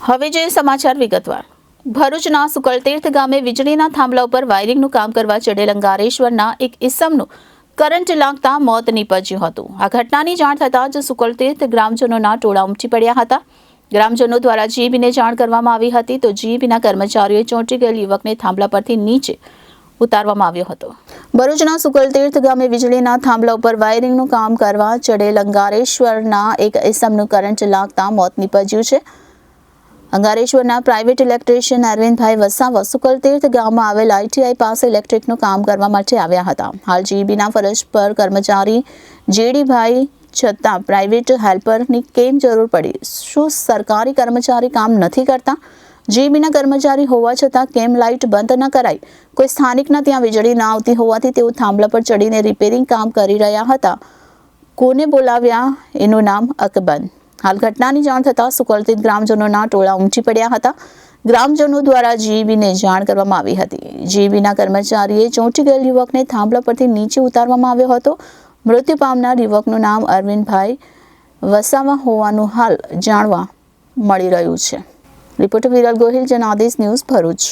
હવે જોઈએ સમાચાર વિગતવાર। ભરૂચના સુકલતીર્થ ગામે વીજળીના થાંભલા ઉપર વાયરિંગનું કામ કરવા ચડેલ અંગારેશ્વરના એક ઈસમનું કરંટ લાગતા મોત નીપજ્યું હતું। આ ઘટનાની જાણ થતાં જ સુકલતીર્થ ગ્રામજનોના ટોળા ઉમટી પડ્યા હતા। ગ્રામજનો દ્વારા જીબીને જાણ કરવામાં આવી હતી તો જીબીના કર્મચારીઓએ ચોંટી ગયેલ યુવકને થાંભલા પરથી નીચે ઉતારવામાં આવ્યો હતો। ભરૂચના સુકલતીર્થ ગામે વીજળીના થાંભલા ઉપર વાયરિંગનું કામ કરવા ચડેલ અંગારેશ્વરના એક ઈસમનું કરંટ લાગતા મોત નીપજ્યું છે। અંગારેશ્વરના પ્રાઇવેટ ઇલેક્ટ્રિશિયન અરવિંદભાઈ વસાવા સુકલતીર્થ ગામમાં આવેલ ITI પાસે ઇલેક્ટ્રિકનું કામ કરવા માટે આવ્યા હતા। હાલ જીબીના ફરજ પર કર્મચારી જેડીભાઈ છતાં પ્રાઇવેટ હેલ્પરની કેમ જરૂર પડી? શું સરકારી કર્મચારી કામ નથી કરતા? જીબીના કર્મચારી હોવા છતાં કેમ લાઇટ બંધ ન કરાઈ? કોઈ સ્થાનિકના ત્યાં વીજળી ના આવતી હોવાથી તેઓ થાંભલા પર ચડીને રિપેરિંગ કામ કરી રહ્યા હતા। કોને બોલાવ્યા? એનું નામ અકબર। હાલ ઘટનાની જાણ થતાં સુકલતીર્થ ગ્રામજનોના ટોળા ઉમટી પડ્યા હતા। ગ્રામજનો દ્વારા જીબીને જાણ કરવામાં આવી હતી। જીબીના કર્મચારીએ ચોંટી ગયેલ યુવકને થાંભલા પરથી નીચે ઉતારવામાં આવ્યો હતો। મૃત્યુ પામનાર યુવકનું નામ અરવિંદભાઈ વસાવા હોવાનું હાલ જાણવા મળી રહ્યું છે। Reporter Viral Gohil, Janadesh news, Bharuch.